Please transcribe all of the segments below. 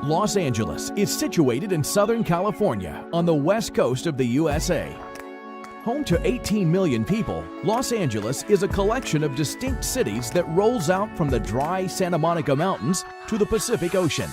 Los Angeles is situated in Southern California on the west coast of the USA. Home to 18 million people, Los Angeles is a collection of distinct cities that rolls out from the dry Santa Monica Mountains to the Pacific Ocean.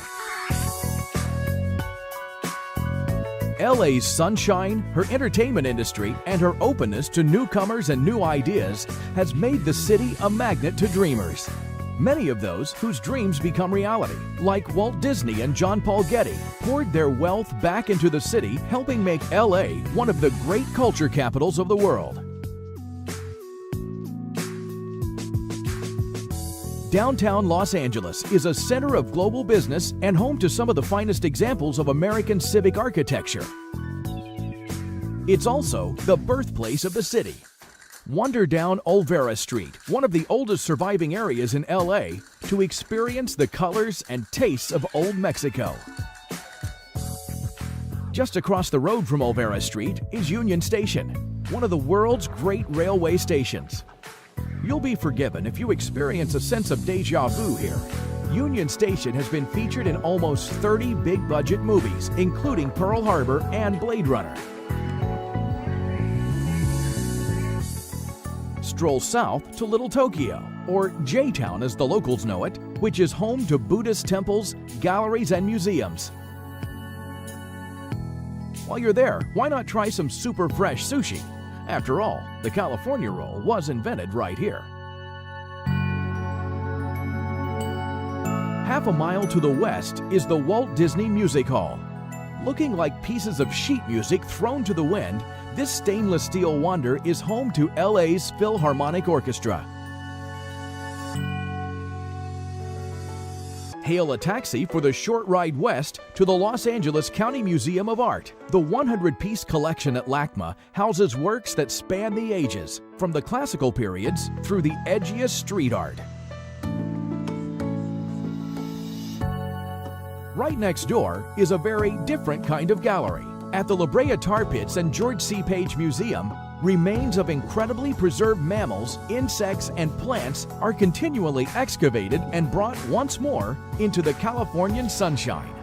LA's sunshine, her entertainment industry, and her openness to newcomers and new ideas has made the city a magnet to dreamers. Many of those whose dreams become reality, like Walt Disney and John Paul Getty, poured their wealth back into the city, helping make LA one of the great culture capitals of the world. Downtown Los Angeles is a center of global business and home to some of the finest examples of American civic architecture. It's also the birthplace of the city. Wander down Olvera Street, one of the oldest surviving areas in LA, to experience the colors and tastes of Old Mexico. Just across the road from Olvera Street is Union Station, one of the world's great railway stations. You'll be forgiven if you experience a sense of déjà vu here. Union Station has been featured in almost 30 big-budget movies, including Pearl Harbor and Blade Runner. Stroll south to Little Tokyo, or J-Town as the locals know it, which is home to Buddhist temples, galleries, and museums. While you're there, why not try some super fresh sushi? After all, the California roll was invented right here. Half a mile to the west is the Walt Disney Music Hall. Looking like pieces of sheet music thrown to the wind, this stainless steel wonder is home to LA's Philharmonic Orchestra. Hail a taxi for the short ride west to the Los Angeles County Museum of Art. The 100-piece collection at LACMA houses works that span the ages, from the classical periods through the edgiest street art. Right next door is a very different kind of gallery. At the La Brea Tar Pits and George C. Page Museum, remains of incredibly preserved mammals, insects, and plants are continually excavated and brought once more into the Californian sunshine.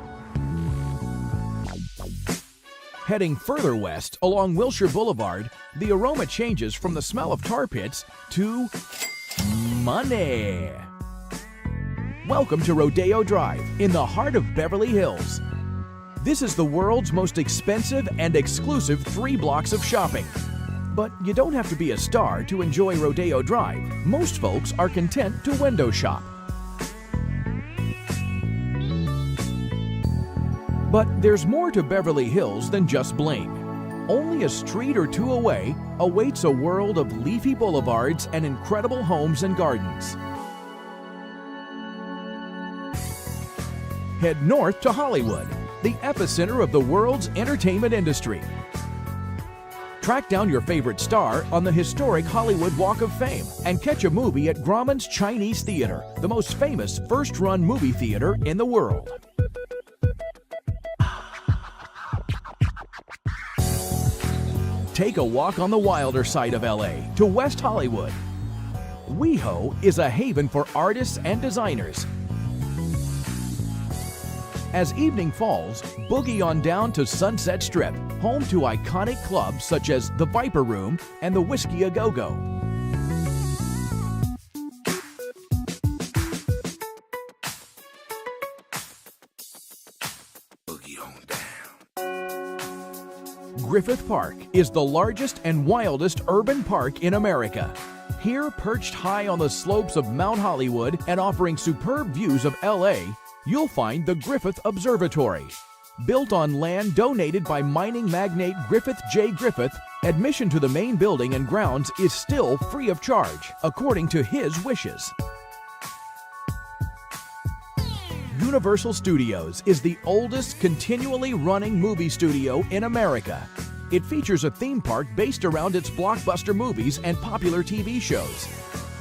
Heading further west along Wilshire Boulevard, the aroma changes from the smell of tar pits to money. Welcome to Rodeo Drive in the heart of Beverly Hills. This is the world's most expensive and exclusive 3 blocks of shopping. But you don't have to be a star to enjoy Rodeo Drive. Most folks are content to window shop. But there's more to Beverly Hills than just bling. Only a street or two away awaits a world of leafy boulevards and incredible homes and gardens. Head north to Hollywood, the epicenter of the world's entertainment industry. Track down your favorite star on the historic Hollywood Walk of Fame and catch a movie at Grauman's Chinese Theater, the most famous first-run movie theater in the world. Take a walk on the wilder side of LA to West Hollywood. WeHo is a haven for artists and designers. As evening falls, boogie on down to Sunset Strip, home to iconic clubs such as the Viper Room and the Whiskey A Go-Go. Boogie on down. Griffith Park is the largest and wildest urban park in America. Here, perched high on the slopes of Mount Hollywood and offering superb views of LA, you'll find the Griffith Observatory. Built on land donated by mining magnate Griffith J. Griffith, admission to the main building and grounds is still free of charge, according to his wishes. Universal Studios is the oldest continually running movie studio in America. It features a theme park based around its blockbuster movies and popular TV shows.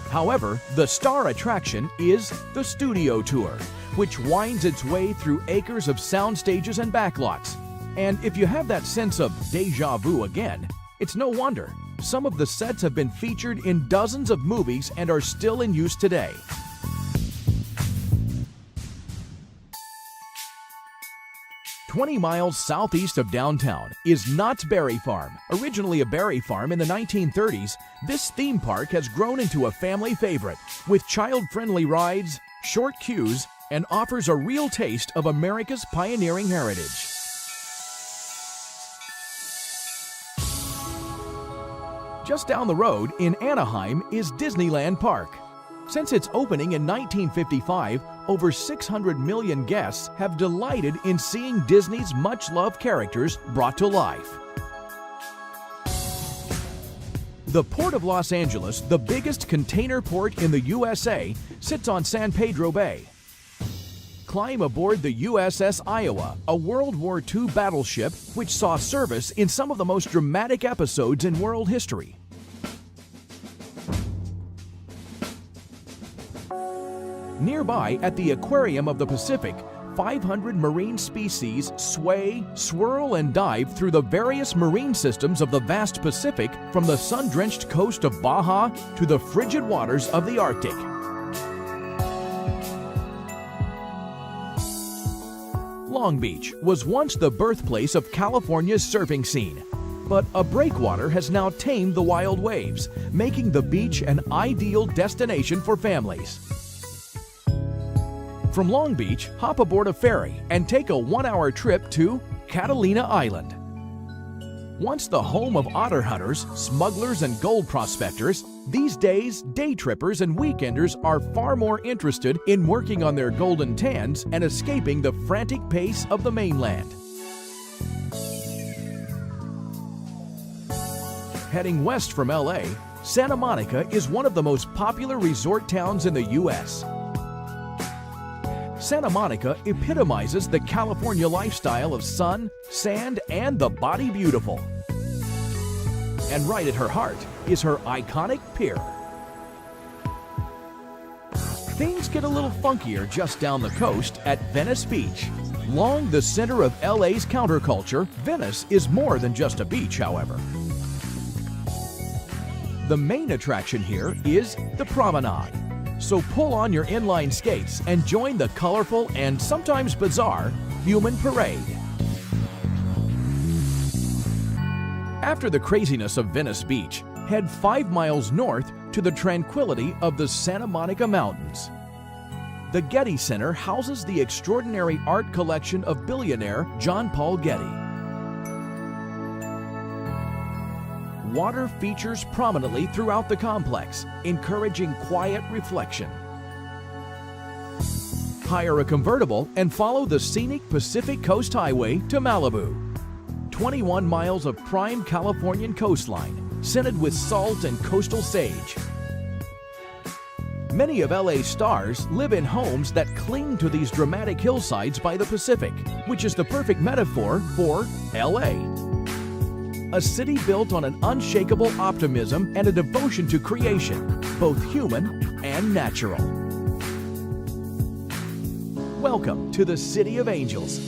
However, the star attraction is the Studio Tour, which winds its way through acres of sound stages and backlots. And if you have that sense of déjà vu again, it's no wonder. Some of the sets have been featured in dozens of movies and are still in use today. 20 miles southeast of downtown is Knott's Berry Farm. Originally a berry farm in the 1930s, this theme park has grown into a family favorite with child-friendly rides, short queues, and offers a real taste of America's pioneering heritage. Just down the road in Anaheim is Disneyland Park. Since its opening in 1955, over 600 million guests have delighted in seeing Disney's much-loved characters brought to life. The Port of Los Angeles, the biggest container port in the USA, sits on San Pedro Bay. Climb aboard the USS Iowa, a World War II battleship which saw service in some of the most dramatic episodes in world history. Nearby at the Aquarium of the Pacific, 500 marine species sway, swirl, and dive through the various marine systems of the vast Pacific, from the sun-drenched coast of Baja to the frigid waters of the Arctic. Long Beach was once the birthplace of California's surfing scene, but a breakwater has now tamed the wild waves, making the beach an ideal destination for families. From Long Beach, hop aboard a ferry and take a 1-hour trip to Catalina Island. Once the home of otter hunters, smugglers, and gold prospectors, these days, day trippers and weekenders are far more interested in working on their golden tans and escaping the frantic pace of the mainland. Heading west from LA, Santa Monica is one of the most popular resort towns in the U.S. Santa Monica epitomizes the California lifestyle of sun, sand, and the body beautiful. And right at her heart is her iconic pier. Things get a little funkier just down the coast at Venice Beach. Long the center of LA's counterculture, Venice is more than just a beach, however. The main attraction here is the promenade. So pull on your inline skates and join the colorful and sometimes bizarre human parade. After the craziness of Venice Beach, head 5 miles north to the tranquility of the Santa Monica Mountains. The Getty Center houses the extraordinary art collection of billionaire John Paul Getty. Water features prominently throughout the complex, encouraging quiet reflection. Hire a convertible and follow the scenic Pacific Coast Highway to Malibu. 21 miles of prime Californian coastline, scented with salt and coastal sage. Many of LA's stars live in homes that cling to these dramatic hillsides by the Pacific, which is the perfect metaphor for LA. A city built on an unshakable optimism and a devotion to creation, both human and natural. Welcome to the City of Angels.